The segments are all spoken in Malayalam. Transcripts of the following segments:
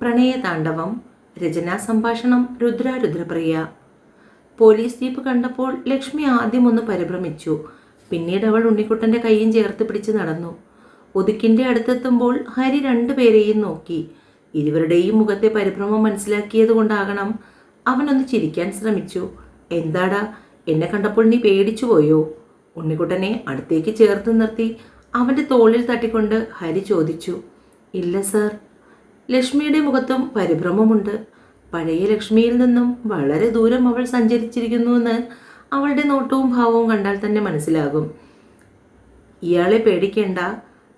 പ്രണയതാണ്ഡവം. രചനാ സംഭാഷണം രുദ്രപ്രിയ. പോലീസ് ജീപ്പ് കണ്ടപ്പോൾ ലക്ഷ്മി ആദ്യം ഒന്ന് പരിഭ്രമിച്ചു. പിന്നീട് അവൾ ഉണ്ണിക്കുട്ടൻ്റെ കൈയും ചേർത്ത് പിടിച്ച് നടന്നു. ഒതുക്കിൻ്റെ അടുത്തെത്തുമ്പോൾ ഹരി രണ്ടുപേരെയും നോക്കി. ഇരുവരുടെയും മുഖത്തെ പരിഭ്രമം മനസ്സിലാക്കിയത് കൊണ്ടാകണം അവനൊന്ന് ചിരിക്കാൻ ശ്രമിച്ചു. എന്താടാ, എന്നെ കണ്ടപ്പോൾ നീ പേടിച്ചു പോയോ? ഉണ്ണിക്കുട്ടനെ അടുത്തേക്ക് ചേർത്ത് നിർത്തി അവൻ്റെ തോളിൽ തട്ടിക്കൊണ്ട് ഹരി ചോദിച്ചു. ഇല്ല സർ. ലക്ഷ്മിയുടെ മുഖത്തും പരിഭ്രമമുണ്ട്. പഴയ ലക്ഷ്മിയിൽ നിന്നും വളരെ ദൂരം അവൾ സഞ്ചരിച്ചിരിക്കുന്നുവെന്ന് അവളുടെ നോട്ടവും ഭാവവും കണ്ടാൽ തന്നെ മനസ്സിലാകും. ഇയാളെ പേടിക്കേണ്ട.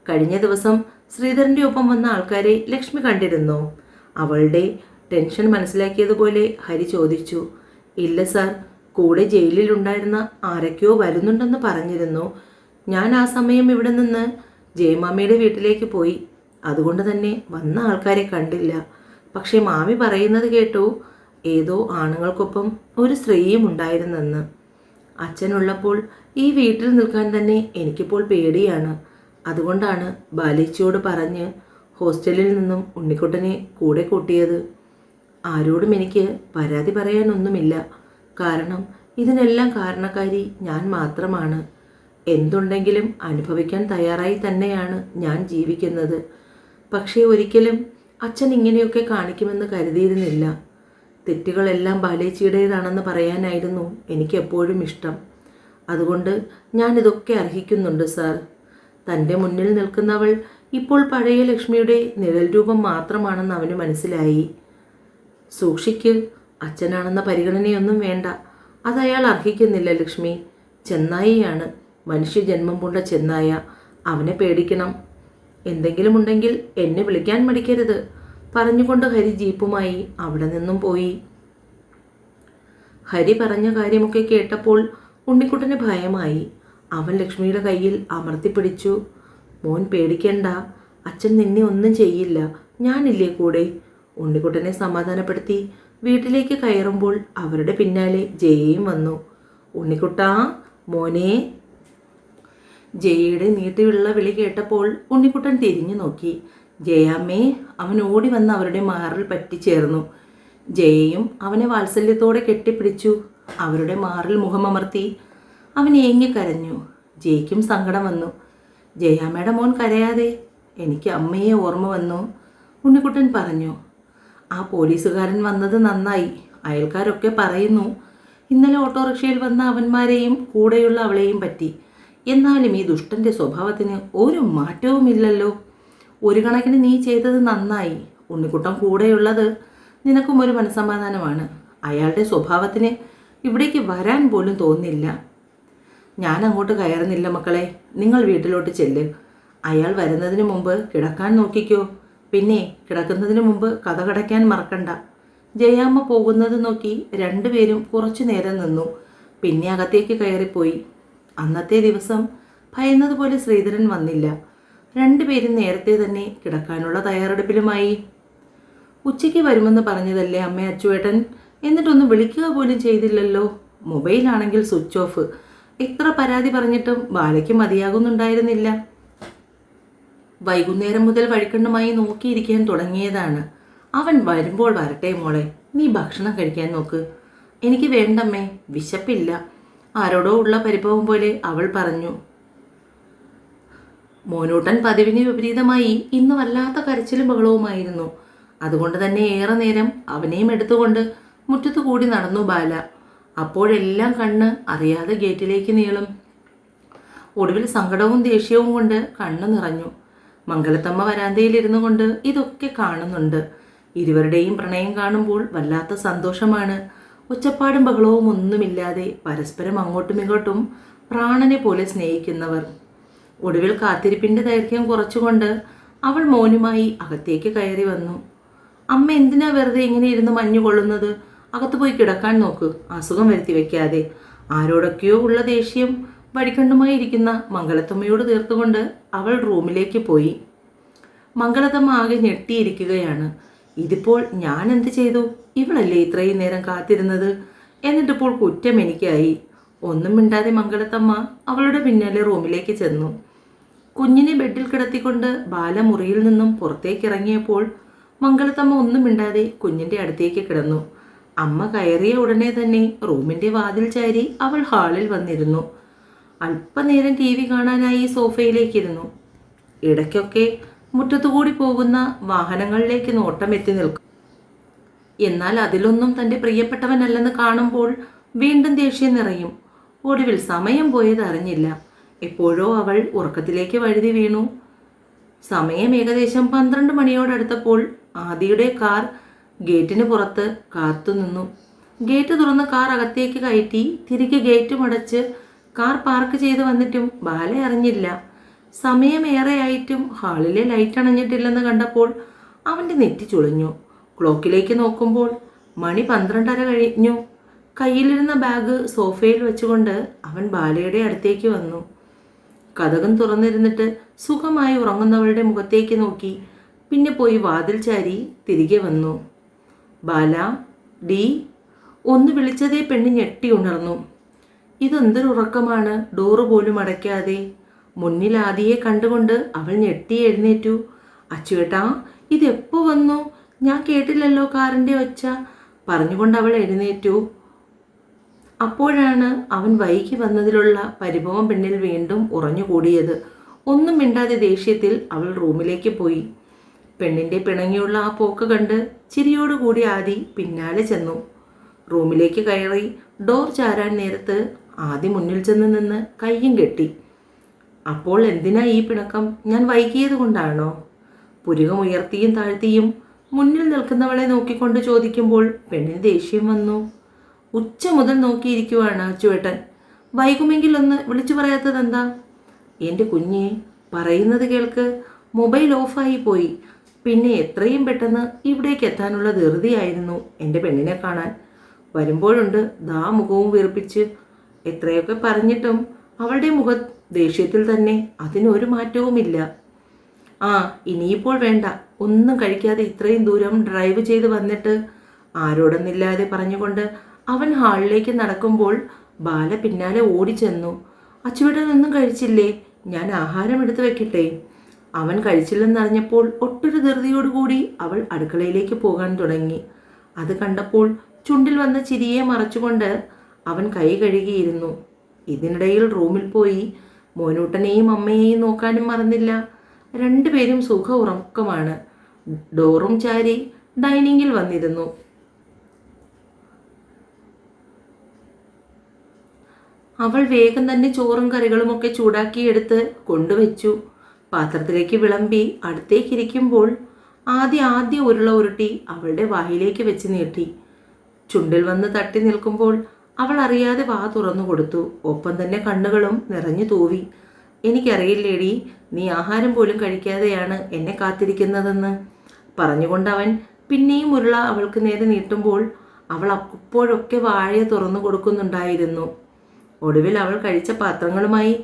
കഴിഞ്ഞ ദിവസം ശ്രീധരൻ്റെ ഒപ്പം വന്ന ആൾക്കാരെ ലക്ഷ്മി കണ്ടിരുന്നോ? അവളുടെ ടെൻഷൻ മനസ്സിലാക്കിയതുപോലെ ഹരി ചോദിച്ചു. ഇല്ല സാർ, കൂടെ ജയിലിലുണ്ടായിരുന്ന ആരൊക്കെയോ വരുന്നുണ്ടെന്ന് പറഞ്ഞിരുന്നു. ഞാൻ ആ സമയം ഇവിടെ നിന്ന് ജയമാമിയുടെ വീട്ടിലേക്ക് പോയി. അതുകൊണ്ട് തന്നെ വന്ന ആൾക്കാരെ കണ്ടില്ല. പക്ഷേ മാമി പറയുന്നത് കേട്ടു, ഏതോ ആണുങ്ങൾക്കൊപ്പം ഒരു സ്ത്രീയും ഉണ്ടായിരുന്നെന്ന്. അച്ഛനുള്ളപ്പോൾ ഈ വീട്ടിൽ നിൽക്കാൻ തന്നെ എനിക്കിപ്പോൾ പേടിയാണ്. അതുകൊണ്ടാണ് ബാലേച്ചിയോട് പറഞ്ഞ് ഹോസ്റ്റലിൽ നിന്നും ഉണ്ണിക്കുട്ടനെ കൂടെ കൂട്ടിയത്. ആരോടും എനിക്ക് പരാതി പറയാനൊന്നുമില്ല. കാരണം ഇതിനെല്ലാം കാരണക്കാരി ഞാൻ മാത്രമാണ്. എന്തുണ്ടെങ്കിലും അനുഭവിക്കാൻ തയ്യാറായി തന്നെയാണ് ഞാൻ ജീവിക്കുന്നത്. പക്ഷേ ഒരിക്കലും അച്ഛൻ ഇങ്ങനെയൊക്കെ കാണിക്കുമെന്ന് കരുതിയിരുന്നില്ല. തെറ്റുകളെല്ലാം ബാലേച്ചിയുടേതാണെന്ന് പറയാനായിരുന്നു എനിക്ക് എപ്പോഴും ഇഷ്ടം. അതുകൊണ്ട് ഞാനിതൊക്കെ അർഹിക്കുന്നുണ്ട് സാർ. തൻ്റെ മുന്നിൽ നിൽക്കുന്നവൾ ഇപ്പോൾ പഴയ ലക്ഷ്മിയുടെ നിഴൽ രൂപം മാത്രമാണെന്ന് അവന് മനസ്സിലായി. സൂക്ഷിക്ക്, അച്ഛനാണെന്ന പരിഗണനയൊന്നും വേണ്ട. അതയാൾ അർഹിക്കുന്നില്ല ലക്ഷ്മി. ചെന്നായിയാണ്, മനുഷ്യജന്മം പൂണ്ട ചെന്നായ. അവനെ പേടിക്കണം. എന്തെങ്കിലും ഉണ്ടെങ്കിൽ എന്നെ വിളിക്കാൻ മടിക്കരുത് പറഞ്ഞുകൊണ്ട് ഹരി ജീപ്പുമായി അവിടെ നിന്നും പോയി. ഹരി പറഞ്ഞ കാര്യമൊക്കെ കേട്ടപ്പോൾ ഉണ്ണിക്കുട്ടന് ഭയമായി. അവൻ ലക്ഷ്മിയുടെ കയ്യിൽ അമർത്തിപ്പിടിച്ചു. മോൻ പേടിക്കണ്ട, അച്ഛൻ നിന്നെ ഒന്നും ചെയ്യില്ല, ഞാനില്ലേ കൂടെ. ഉണ്ണിക്കുട്ടനെ സമാധാനപ്പെടുത്തി വീട്ടിലേക്ക് കയറുമ്പോൾ അവരുടെ പിന്നാലെ ജയയും വന്നു. ഉണ്ണിക്കുട്ടാ, മോനെ. ജയയുടെ നീട്ടിയുള്ള വിളി കേട്ടപ്പോൾ ഉണ്ണിക്കുട്ടൻ തിരിഞ്ഞു നോക്കി. ജയാമ്മേ. അവൻ ഓടി വന്ന് അവരുടെ മാറിൽ പറ്റിച്ചേർന്നു. ജയയും അവനെ വാത്സല്യത്തോടെ കെട്ടിപ്പിടിച്ചു. അവരുടെ മാറിൽ മുഖമമർത്തി അവൻ ഏങ്ങിക്കരഞ്ഞു. ജയ്ക്കും സങ്കടം വന്നു. ജയാമ്മയുടെ മോൻ കരയാതെ. എനിക്ക് അമ്മയെ ഓർമ്മ വന്നു, ഉണ്ണിക്കുട്ടൻ പറഞ്ഞു. ആ പോലീസുകാരൻ വന്നത് നന്നായി. അയൽക്കാരൊക്കെ പറയുന്നു ഇന്നലെ ഓട്ടോറിക്ഷയിൽ വന്ന അവന്മാരെയും കൂടെയുള്ള അവളെയും പറ്റി. എന്നാലും ഈ ദുഷ്ടൻ്റെ സ്വഭാവത്തിന് ഒരു മാറ്റവുമില്ലല്ലോ. ഒരു കണക്കിന് നീ ചെയ്തത് നന്നായി. ഉണ്ണിക്കുട്ടൻ കൂടെയുള്ളത് നിനക്കും ഒരു മനസ്സമാധാനമാണ്. അയാളുടെ സ്വഭാവത്തിന് ഇവിടേക്ക് വരാൻ പോലും തോന്നില്ല. ഞാൻ അങ്ങോട്ട് കയറുന്നില്ല മക്കളെ, നിങ്ങൾ വീട്ടിലോട്ട് ചെല്ല്. അയാൾ വരുന്നതിന് മുമ്പ് കിടക്കാൻ നോക്കിക്കോ. പിന്നെ കിടക്കുന്നതിന് മുമ്പ് കഥ കടയ്ക്കാൻ മറക്കണ്ട. ജയാമ്മ പോകുന്നത് നോക്കി രണ്ടുപേരും കുറച്ചു നേരം നിന്നു. പിന്നെ അകത്തേക്ക് കയറിപ്പോയി. അന്നത്തെ ദിവസം ഭയന്നതുപോലെ ശ്രീധരൻ വന്നില്ല. രണ്ടുപേരും നേരത്തെ തന്നെ കിടക്കാനുള്ള തയ്യാറെടുപ്പിലുമായി. ഉച്ചയ്ക്ക് വരുമെന്ന് പറഞ്ഞതല്ലേ അമ്മ അച്ചുവേട്ടൻ, എന്നിട്ടൊന്ന് വിളിക്കുക പോലും ചെയ്തില്ലല്ലോ. മൊബൈലാണെങ്കിൽ സ്വിച്ച് ഓഫ്. എത്ര പരാതി പറഞ്ഞിട്ടും ബാലയ്ക്ക് മതിയാകുന്നുണ്ടായിരുന്നില്ല. വൈകുന്നേരം മുതൽ വഴിക്കണ്ണുമായി നോക്കിയിരിക്കാൻ തുടങ്ങിയതാണ്. അവൻ വരുമ്പോൾ വരട്ടെ മോളെ, നീ ഭക്ഷണം കഴിക്കാൻ നോക്ക്. എനിക്ക് വേണ്ടമ്മേ, വിശപ്പില്ല, ആരോടോ ഉള്ള പരിഭവം പോലെ അവൾ പറഞ്ഞു. മോനൂട്ടൻ പതിവിന് വിപരീതമായി ഇന്ന് വല്ലാത്ത കരച്ചിലും ബഹളവുമായിരുന്നു. അതുകൊണ്ട് തന്നെ ഏറെ നേരം അവനെയും എടുത്തുകൊണ്ട് മുറ്റത്തു കൂടി നടന്നു ബാല. അപ്പോഴെല്ലാം കണ്ണ് അറിയാതെ ഗേറ്റിലേക്ക് നീളും. ഒടുവിൽ സങ്കടവും ദേഷ്യവും കൊണ്ട് കണ്ണു നിറഞ്ഞു. മംഗലത്തമ്മ വരാന്തയിലിരുന്നു കൊണ്ട് ഇതൊക്കെ കാണുന്നുണ്ട്. ഇരുവരുടെയും പ്രണയം കാണുമ്പോൾ വല്ലാത്ത സന്തോഷമാണ്. ഒച്ചപ്പാടും ബഹളവും ഒന്നുമില്ലാതെ പരസ്പരം അങ്ങോട്ടും ഇങ്ങോട്ടും പ്രാണനെ പോലെ സ്നേഹിക്കുന്നവർ. ഒടുവിൽ കാത്തിരിപ്പിൻ്റെ ദൈർഘ്യം കുറച്ചുകൊണ്ട് അവൾ മോനുമായി അകത്തേക്ക് കയറി വന്നു. അമ്മ എന്തിനാ വെറുതെ ഇങ്ങനെ ഇരുന്ന് മഞ്ഞു കൊള്ളുന്നത്? അകത്ത് പോയി കിടക്കാൻ നോക്ക്, അസുഖം വരുത്തി വെക്കാതെ. ആരോടൊക്കെയോ ഉള്ള ദേഷ്യം വഴിക്കണ്ണുമായി ഇരിക്കുന്ന മംഗലത്തമ്മയോട് തീർത്തുകൊണ്ട് അവൾ റൂമിലേക്ക് പോയി. മംഗലത്തമ്മ ആകെ ഞെട്ടിയിരിക്കുകയാണ്. ഇതിപ്പോൾ ഞാൻ എന്ത് ചെയ്തു? ഇവളല്ലേ ഇത്രയും നേരം കാത്തിരുന്നത്? എന്നിട്ടിപ്പോൾ കുറ്റം എനിക്കായി. ഒന്നും മിണ്ടാതെ മംഗലത്തമ്മ അവളുടെ പിന്നാലെ റൂമിലേക്ക് ചെന്നു. കുഞ്ഞിനെ ബെഡിൽ കിടത്തിക്കൊണ്ട് ബാല മുറിയിൽ നിന്നും പുറത്തേക്കിറങ്ങിയപ്പോൾ മംഗളത്തമ്മ ഒന്നും മിണ്ടാതെ കുഞ്ഞിൻ്റെ അടുത്തേക്ക് കിടന്നു. അമ്മ കയറിയ ഉടനെ തന്നെ റൂമിൻ്റെ വാതിൽ ചാരി അവൾ ഹാളിൽ വന്നിരുന്നു. അല്പനേരം ടി വി കാണാനായി സോഫയിലേക്കിരുന്നു. ഇടയ്ക്കൊക്കെ മുറ്റത്തുകൂടി പോകുന്ന വാഹനങ്ങളിലേക്ക് നോട്ടം എത്തി നിൽക്കും. എന്നാൽ അതിലൊന്നും തൻ്റെ പ്രിയപ്പെട്ടവനല്ലെന്ന് കാണുമ്പോൾ വീണ്ടും ദേഷ്യം നിറയും. ഒടുവിൽ സമയം പോയത് അറിഞ്ഞില്ല. എപ്പോഴോ അവൾ ഉറക്കത്തിലേക്ക് വഴുതി വീണു. സമയം ഏകദേശം 12 മണിയോടടുത്തപ്പോൾ ആദിയുടെ കാർ ഗേറ്റിന് പുറത്ത് കാത്തുനിന്നു. ഗേറ്റ് തുറന്ന് കാർ അകത്തേക്ക് കയറ്റി തിരികെ ഗേറ്റും അടച്ച് കാർ പാർക്ക് ചെയ്ത് വന്നിട്ടും ബാല അറിഞ്ഞില്ല. സമയമേറെയായിട്ടും ഹാളിലെ ലൈറ്റ് അണഞ്ഞിട്ടില്ലെന്ന് കണ്ടപ്പോൾ അവൻ്റെ നെറ്റി ചുളിഞ്ഞു. ക്ലോക്കിലേക്ക് നോക്കുമ്പോൾ മണി 12:30 കഴിഞ്ഞു. കയ്യിലിരുന്ന ബാഗ് സോഫയിൽ വെച്ചുകൊണ്ട് അവൻ ബാലയുടെ അടുത്തേക്ക് വന്നു. കതകം തുറന്നിരുന്നിട്ട് സുഖമായി ഉറങ്ങുന്നവളുടെ മുഖത്തേക്ക് നോക്കി. പിന്നെ പോയി വാതിൽ ചാരി തിരികെ വന്നു. ബാല, ഡി ഒന്ന് വിളിച്ചതേ പെണ്ണ് ഞെട്ടി ഉണർന്നു. ഇതെന്തൊരു ഉറക്കമാണ്, ഡോറ് പോലും അടയ്ക്കാതെ. മുന്നിൽ ആദിയെ കണ്ടുകൊണ്ട് അവൾ ഞെട്ടി എഴുന്നേറ്റു. അച്ചുവേട്ടാ, ഇതെപ്പോ വന്നു? ഞാൻ കേട്ടില്ലല്ലോ കാറിൻ്റെ ഒച്ച, പറഞ്ഞുകൊണ്ട് അവൾ എഴുന്നേറ്റു. അപ്പോഴാണ് അവൻ വൈകി വന്നതിലുള്ള പരിഭവം പെണ്ണിൽ വീണ്ടും ഉറഞ്ഞുകൂടിയത്. ഒന്നും മിണ്ടാതെ ദേഷ്യത്തിൽ അവൾ റൂമിലേക്ക് പോയി. പെണ്ണിൻ്റെ പിണങ്ങിയുള്ള ആ പോക്ക് കണ്ട് ചിരിയോടുകൂടി ആദി പിന്നാലെ ചെന്നു. റൂമിലേക്ക് കയറി ഡോർ ചാരാൻ നേരത്ത് ആദി മുന്നിൽ ചെന്ന് നിന്ന് കയ്യും കെട്ടി. അപ്പോൾ എന്തിനാ ഈ പിണക്കം? ഞാൻ വൈകിയത് കൊണ്ടാണോ? പുരുകമുയർത്തിയും താഴ്ത്തിയും മുന്നിൽ നിൽക്കുന്നവളെ നോക്കിക്കൊണ്ട് ചോദിക്കുമ്പോൾ പെണ്ണിന് ദേഷ്യം വന്നു. ഉച്ച മുതൽ നോക്കിയിരിക്കുവാണ് അച്ചുവേട്ടൻ. വൈകുമെങ്കിൽ ഒന്ന് വിളിച്ചു പറയാത്തതെന്താ? എൻ്റെ കുഞ്ഞെ, പറയുന്നത് കേൾക്ക്. മൊബൈൽ ഓഫായി പോയി. പിന്നെ എത്രയും പെട്ടെന്ന് ഇവിടേക്ക് എത്താനുള്ള ധൃതിയായിരുന്നു എൻ്റെ പെണ്ണിനെ കാണാൻ. വരുമ്പോഴുണ്ട് ദാ മുഖവും വീർപ്പിച്ച്. എത്രയൊക്കെ പറഞ്ഞിട്ടും അവളുടെ മുഖ ദേഷ്യത്തിൽ തന്നെ അതിനൊരു മാറ്റവുമില്ല. ആ, ഇനിയിപ്പോൾ വേണ്ട. ഒന്നും കഴിക്കാതെ ഇത്രയും ദൂരം ഡ്രൈവ് ചെയ്ത് വന്നിട്ട് ആരോടൊന്നില്ലാതെ പറഞ്ഞുകൊണ്ട് അവൻ ഹാളിലേക്ക് നടക്കുമ്പോൾ ബാല പിന്നാലെ ഓടിച്ചെന്നു. അച്ചുവേട്ടൻ ഒന്നും കഴിച്ചില്ലേ? ഞാൻ ആഹാരം എടുത്തു വെക്കട്ടെ? അവൻ കഴിച്ചില്ലെന്നറിഞ്ഞപ്പോൾ ഒട്ടൊരു ധൃതിയോടുകൂടി അവൾ അടുക്കളയിലേക്ക് പോകാൻ തുടങ്ങി. അത് കണ്ടപ്പോൾ ചുണ്ടിൽ വന്ന ചിരിയെ മറച്ചുകൊണ്ട് അവൻ കൈ കഴുകിയിരുന്നു. ഇതിനിടയിൽ റൂമിൽ പോയി മോനൂട്ടനെയും അമ്മയെയും നോക്കാനും മറന്നില്ല. രണ്ടുപേരും സുഖ ഉറക്കമാണ്. ഡോറും ചാരി ഡൈനിങ്ങിൽ വന്നിരുന്നു. അവൾ വേഗം തന്നെ ചോറും കറികളുമൊക്കെ ചൂടാക്കിയെടുത്ത് കൊണ്ടുവച്ചു. പാത്രത്തിലേക്ക് വിളമ്പി അടുത്തേക്കിരിക്കുമ്പോൾ ആദ്യ ഉരുള ഉരുട്ടി അവളുടെ വായിലേക്ക് വെച്ച് നീട്ടി. ചുണ്ടിൽ വന്ന് തട്ടി നിൽക്കുമ്പോൾ അവൾ അറിയാതെ വാ തുറന്നു കൊടുത്തു. ഒപ്പം തന്നെ കണ്ണുകളും നിറഞ്ഞു തൂവി. എനിക്കറിയില്ലേടി, നീ ആഹാരം പോലും കഴിക്കാതെയാണ് എന്നെ കാത്തിരിക്കുന്നതെന്ന് പറഞ്ഞുകൊണ്ട് അവൻ പിന്നെയും ഉരുള അവൾക്ക് നേരെ നീട്ടുമ്പോൾ അവൾ അപ്പോഴൊക്കെ വാഴ തുറന്നു കൊടുക്കുന്നുണ്ടായിരുന്നു. ഒടുവിൽ അവൾ കഴിച്ച പാത്രങ്ങളുമായി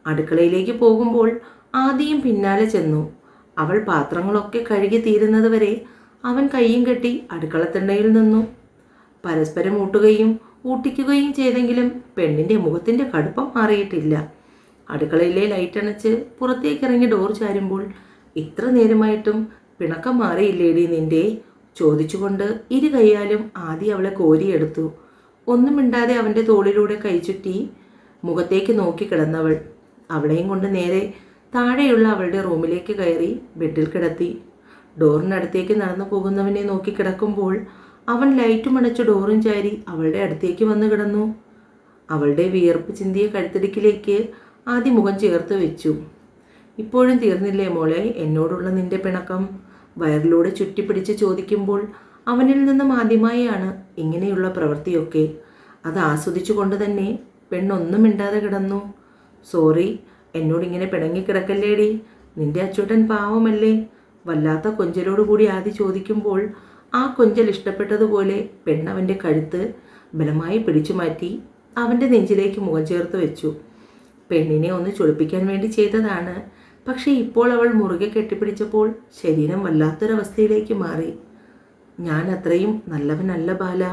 അടുക്കളയിലേക്ക് പോകുമ്പോൾ ആദിയും പിന്നാലെ ചെന്നു. അവൾ പാത്രങ്ങളൊക്കെ കഴുകി തീരുന്നത് വരെ അവൻ കയ്യും കെട്ടി അടുക്കളത്തിണ്ടയിൽ നിന്നു. പരസ്പരം ഊട്ടിക്കുകയും ചെയ്തെങ്കിലും പെണ്ണിൻ്റെ മുഖത്തിൻ്റെ കടുപ്പം മാറിയിട്ടില്ല. അടുക്കളയിലെ ലൈറ്റ് അണച്ച് പുറത്തേക്കിറങ്ങി ഡോർ ചാരുമ്പോൾ ഇത്ര നേരമായിട്ടും പിണക്കം മാറിയില്ലേടി നിന്റെ? ചോദിച്ചുകൊണ്ട് ഇരു കൈയാലും ആദ്യം അവളെ കോരിയെടുത്തു. ഒന്നും മിണ്ടാതെ അവൻ്റെ തോളിലൂടെ കൈചുറ്റി മുഖത്തേക്ക് നോക്കി കിടന്നവൾ അവളെയും കൊണ്ട് നേരെ താഴെയുള്ള അവളുടെ റൂമിലേക്ക് കയറി ബെഡിൽ കിടത്തി. ഡോറിനടുത്തേക്ക് നടന്നു പോകുന്നവനെ നോക്കി കിടക്കുമ്പോൾ അവൻ ലൈറ്റും അണച്ച് ഡോറും ചാരി അവളുടെ അടുത്തേക്ക് വന്ന് കിടന്നു. അവളുടെ വിയർപ്പ് ചിന്തിയ കഴുത്തിടുക്കിലേക്ക് ആദ്യം മുഖം ചേർത്ത് വെച്ചു. ഇപ്പോഴും തീർന്നില്ലേ മോളെ എന്നോടുള്ള നിന്റെ പിണക്കം? വയറിലൂടെ ചുറ്റിപ്പിടിച്ച് ചോദിക്കുമ്പോൾ അവനിൽ നിന്നും ആദ്യമായാണ് ഇങ്ങനെയുള്ള പ്രവൃത്തിയൊക്കെ. അത് ആസ്വദിച്ചു കൊണ്ട് തന്നെ പെണ്ണൊന്നും മിണ്ടാതെ കിടന്നു. സോറി, എന്നോടിങ്ങനെ പിണങ്ങിക്കിടക്കല്ലേടി. നിന്റെ അച്ചൂട്ടൻ പാവമല്ലേ? വല്ലാത്ത കൊഞ്ചലോടുകൂടി ആദ്യം ചോദിക്കുമ്പോൾ ആ കൊഞ്ചൽ ഇഷ്ടപ്പെട്ടതുപോലെ പെണ്ണവൻ്റെ കഴുത്ത് ബലമായി പിടിച്ചു മാറ്റി അവൻ്റെ നെഞ്ചിലേക്ക് മുഖം ചേർത്ത് വെച്ചു. പെണ്ണിനെ ഒന്ന് ചൊളിപ്പിക്കാൻ വേണ്ടി ചെയ്തതാണ്. പക്ഷേ ഇപ്പോൾ അവൾ മുറുകെ കെട്ടിപ്പിടിച്ചപ്പോൾ ശരീരം വല്ലാത്തൊരവസ്ഥയിലേക്ക് മാറി. ഞാൻ അത്രയും നല്ലവനല്ല ബാല.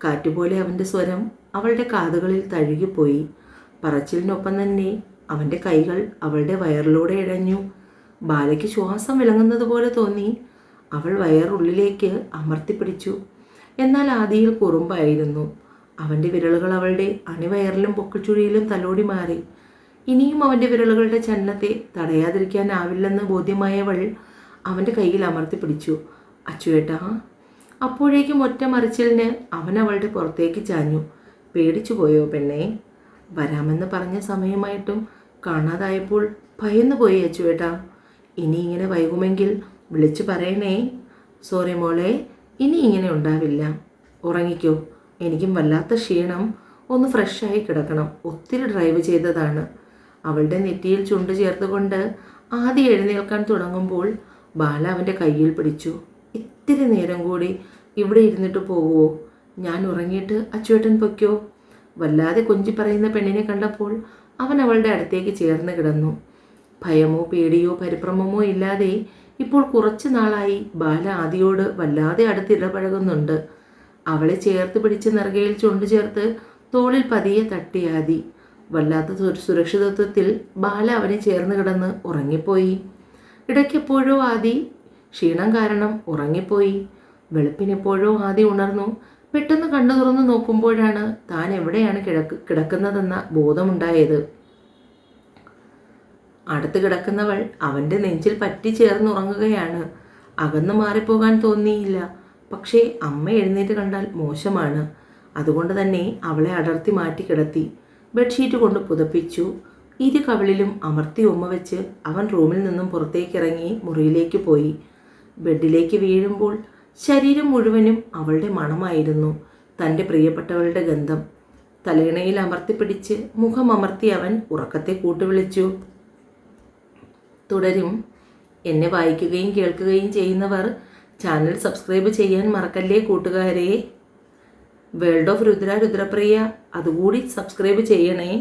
കാറ്റുപോലെ അവൻ്റെ സ്വരം അവളുടെ കാതുകളിൽ തഴുകിപ്പോയി. പറച്ചിലിനൊപ്പം തന്നെ അവൻ്റെ കൈകൾ അവളുടെ വയറിലൂടെ ഇഴഞ്ഞു. ബാലയ്ക്ക് ശ്വാസം വിളങ്ങുന്നത് പോലെ തോന്നി. അവൾ വയറുള്ളിലേക്ക് അമർത്തിപ്പിടിച്ചു. എന്നാൽ ആദിയിൽ കുറുമ്പായിരുന്നു. അവൻ്റെ വിരലുകൾ അവളുടെ അണിവയറിലും പൊക്കിച്ചുഴിയിലും തലോടി മാറി. ഇനിയും അവൻ്റെ വിരലുകളുടെ ചലനത്തെ തടയാതിരിക്കാനാവില്ലെന്ന് ബോധ്യമായവൾ അവൻ്റെ കയ്യിൽ അമർത്തിപ്പിടിച്ചു. അച്ചുവേട്ടാ. അപ്പോഴേക്കും ഒറ്റ മറിച്ചിലിന് അവൻ അവളുടെ പുറത്തേക്ക് ചാഞ്ഞു. പേടിച്ചു പോയോ പെണ്ണേ? വരാമെന്ന് പറഞ്ഞ സമയമായിട്ടും കാണാതായപ്പോൾ ഭയന്നു പോയി അച്ചുവേട്ടാ. ഇനി ഇങ്ങനെ വൈകുമെങ്കിൽ വിളിച്ചു പറയണേ. സോറി മോളെ, ഇനി ഇങ്ങനെ ഉണ്ടാവില്ല. ഉറങ്ങിക്കോ. എനിക്കും വല്ലാത്ത ക്ഷീണം. ഒന്ന് ഫ്രഷായി കിടക്കണം. ഒത്തിരി ഡ്രൈവ് ചെയ്തതാണ്. അവളുടെ നെറ്റിയിൽ ചുണ്ട് ചേർത്തുകൊണ്ട് ആദ്യം എഴുന്നേൽക്കാൻ തുടങ്ങുമ്പോൾ ബാല അവൻ്റെ കയ്യിൽ പിടിച്ചു. ഇത്തിരി നേരം കൂടി ഇവിടെ ഇരുന്നിട്ട് പോവുമോ? ഞാൻ ഉറങ്ങിയിട്ട് അച്ചുവേട്ടൻ പൊയ്ക്കോ. വല്ലാതെ കൊഞ്ചി പറയുന്ന പെണ്ണിനെ കണ്ടപ്പോൾ അവൻ അവളുടെ അടുത്തേക്ക് ചേർന്ന് കിടന്നു. ഭയമോ പേടിയോ പരിഭ്രമമോ ഇല്ലാതെ ഇപ്പോൾ കുറച്ചു നാളായി ബാല ആദിയോട് വല്ലാതെ അടുത്തിടപഴകുന്നുണ്ട്. അവളെ ചേർത്ത് പിടിച്ച് നെറുകയിൽ ചുണ്ടു ചേർത്ത് തോളിൽ പതിയെ തട്ടി ആദി. വല്ലാത്ത സുരക്ഷിതത്വത്തിൽ ബാല അവനെ ചേർന്ന് കിടന്ന് ഉറങ്ങിപ്പോയി. ഇടയ്ക്കെപ്പോഴോ ആദി ക്ഷീണം കാരണം ഉറങ്ങിപ്പോയി. വെളുപ്പിനെപ്പോഴോ ആദി ഉണർന്നു. പെട്ടെന്ന് കണ്ണു തുറന്നു നോക്കുമ്പോഴാണ് താൻ എവിടെയാണ് കിടക്കുന്നതെന്ന ബോധമുണ്ടായത്. അടുത്ത് കിടക്കുന്നവൾ അവൻ്റെ നെഞ്ചിൽ പറ്റി ചേർന്നുറങ്ങുകയാണ്. അകന്നു മാറിപ്പോകാൻ തോന്നിയില്ല. പക്ഷേ അമ്മ എഴുന്നേറ്റ് കണ്ടാൽ മോശമാണ്. അതുകൊണ്ട് തന്നെ അവളെ അടർത്തി മാറ്റി കിടത്തി. ബെഡ്ഷീറ്റ് കൊണ്ട് പുതപ്പിച്ചു. ഇരു കവിളിലും അമർത്തി ഉമ്മ വെച്ച് അവൻ റൂമിൽ നിന്നും പുറത്തേക്കിറങ്ങി മുറിയിലേക്ക് പോയി. ബെഡിലേക്ക് വീഴുമ്പോൾ ശരീരം മുഴുവനും അവളുടെ മണമായിരുന്നു. തൻ്റെ പ്രിയപ്പെട്ടവളുടെ ഗന്ധം. തലയിണയിൽ അമർത്തിപ്പിടിച്ച് മുഖം അമർത്തി അവൻ ഉറക്കത്തെ കൂട്ടുവിളിച്ചു. തുടരും. എന്നെ വായിക്കുകയും കേൾക്കുകയും ചെയ്യുന്നവർ ചാനൽ സബ്സ്ക്രൈബ് ചെയ്യാൻ മറക്കല്ലേ കൂട്ടുകാരെ. വേൾഡ് ഓഫ് രുദ്ര രുദ്രപ്രിയ അതുകൂടി സബ്സ്ക്രൈബ് ചെയ്യണേ.